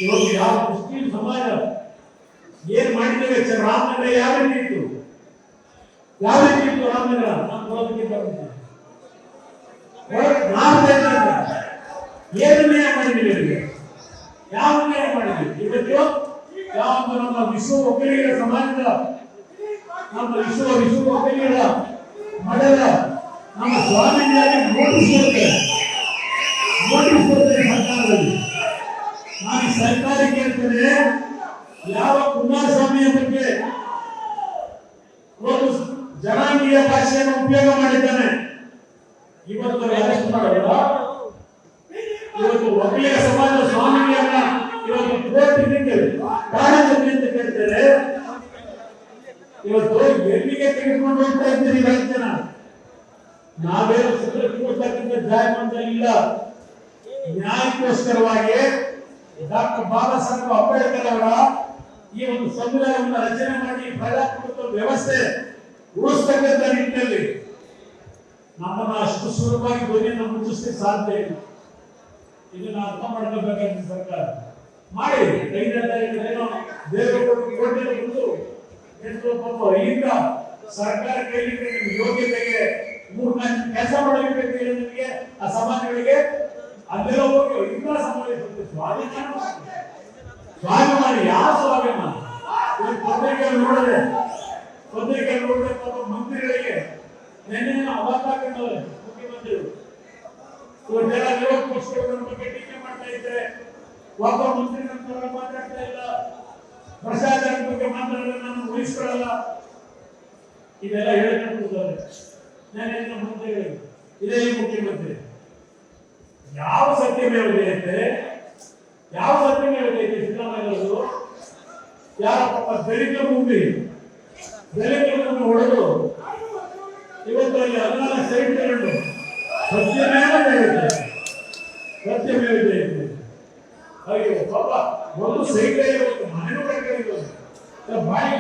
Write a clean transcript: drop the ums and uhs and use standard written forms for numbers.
ಇವತ್ತು ಯಾವ ಮುಸ್ಲಿಂ ಸಮಾಜ ಏನ್ ಮಾಡಿದ್ದೇವೆ ರಾಮನಗರ ಯಾವ ರೀತಿ ಇತ್ತು, ಯಾವ ರೀತಿ ಇತ್ತು ರಾಮನಗರ ನಾನು ಬರೋದಕ್ಕಿಂತ ಏನು ನ್ಯಾಯ ಮಾಡಿದ್ದೀವಿ ಇವರಿಗೆ, ಯಾವ ನ್ಯಾಯ ಮಾಡಿದ್ದೀವಿ ಇವತ್ತು? ಯಾವ ನಮ್ಮ ವಿಶ್ವ ಒಕ್ಕಲಿಗರ ಸಮಾಜದ, ನಮ್ಮ ವಿಶ್ವ ಒಕ್ಕಲಿಗರ ಮಠದ ನಮ್ಮ ಸ್ವಾಮೀಜಿಯಾಗಿ ನೋಟಿಸ್ ಕೊಡ್ತೇನೆ ಸರ್ಕಾರದಲ್ಲಿ. ನಾನು ಸರ್ಕಾರ ಕೇಳ್ತೇನೆ, ಯಾವ ಕುಮಾರಸ್ವಾಮಿಯ ಬಗ್ಗೆ ಒಂದು ಜನಾಂಗೀಯ ಭಾಷೆಯನ್ನು ಉಪಯೋಗ ಮಾಡಿದ್ದಾನೆ, ಇವತ್ತು ಅರೆಸ್ಟ್ ಮಾಡಲ್ಲ. ಇವತ್ತು ಒಕ್ಕಲಿಗ ಸಮಾಜ ಸ್ವಾಮಿಯನ್ನ ಇವತ್ತು ಕೋರ್ಟಿಗೆ ಕಾರಣದಲ್ಲಿ ಅಂತ ಕೇಳ್ತಾರೆ. ಇವತ್ತು ಎಲ್ಲಿಗೆ ತೆಗೆದುಕೊಂಡು ಹೋಗ್ತಾ ಇದ್ದೀರಿ ರಾಜ್ಯನ? ನಾವೇನು ಕೊಡ್ತಕ್ಕಂಥ ಜಾಯಮಾನ ಇಲ್ಲ. ನ್ಯಾಯಕ್ಕೋಸ್ಕರವಾಗಿ ಡಾಕ್ಟರ್ ಬಾಬಾ ಸಾಹೇಬ್ ಅಂಬೇಡ್ಕರ್ ಅವರ ಈ ಒಂದು ಸಂವಿಧಾನವನ್ನು ರಚನೆ ಮಾಡಿ ಪ್ರಜಾಪ್ರಭುತ್ವ ವ್ಯವಸ್ಥೆ ಉಳಿಸ್ತಕ್ಕಂಥ ನಿಟ್ಟಿನಲ್ಲಿ ನಮ್ಮನ್ನ ಅಷ್ಟು ಸುಲಭವಾಗಿ ಧ್ವನಿಯನ್ನು ಮುಚ್ಚಿಸಲಿಕ್ಕೆ ಸಾಧ್ಯ ಇಲ್ಲ. ಇದನ್ನ ಅರ್ಥ ಮಾಡ್ಕೋಬೇಕಾಗಿದೆ ಸರ್ಕಾರ. ಮಾಡಿ ಈಗ ಸರ್ಕಾರ ಕೈಲಿ ಯೋಗ್ಯತೆಗೆ ಕೆಲಸ ಮಾಡಬೇಕು ನಿಮಗೆ ಆ ಸಮಾಜಗಳಿಗೆ ಅದೆಲ್ಲ ಹೋಗಿ ಇಲ್ಲ ಸಮಾಜ ಸ್ವಾಭಿಮಾನಿ ಯಾವ ಸ್ವಾಭಿಮಾನಿ ಪತ್ರಿಕೆ ನೋಡಿದ್ರೆ ಪಾಪ ಮಂತ್ರಿಗಳಿಗೆ ನೆನ್ನೆ ಅವಾತಾಕೊಂಡವ್ರೆ ಮುಖ್ಯಮಂತ್ರಿಗಳು. ಇವತ್ತೆಲ್ಲ ವಿರೋಧ ಪಕ್ಷಗಳ ಬಗ್ಗೆ ಟೀಕೆ ಮಾಡ್ತಾ ಇದ್ರೆ ಒಬ್ಬ ಮಂತ್ರಿ ನಂತರ ಮಾತಾಡ್ತಾ ಇಲ್ಲ, ಭ್ರಷ್ಟಾಚಾರದ ಬಗ್ಗೆ ಮಾತಾಡಿದ್ರೆ ನಾನು ಉಳಿಸ್ಕೊಳ್ಳಲ್ಲ, ಇದೆಲ್ಲ ಹೇಳ್ಕೊಂಡಿದ್ದಾರೆ. ನಾನು ಮಂತ್ರಿಗಳು ಇದೇ ಮುಖ್ಯಮಂತ್ರಿ ಯಾವ ಸತ್ಯಮೇವ ಜಯತೆ, ಯಾವ ಸತ್ಯಮೇವ ಜಯತೆ ಸಿದ್ದರಾಮಯ್ಯವರು ಯಾರ ಪಾಪ ದಲಿತ ಭೂಮಿ ಹೊಡೆದು ಇವತ್ತು ಅಲ್ಲಿ 14 ಸೈಟ್ ತಗೊಂಡು ಸತ್ಯಮೇವ ಜಯತೆ ಅಯ್ಯೋ ಪಾಪ ಒಂದು ಸೈಟ್ ಮನೆನೂ ಕಟ್ಕೊಂಡಿದ್ದು ಬಾಯಿ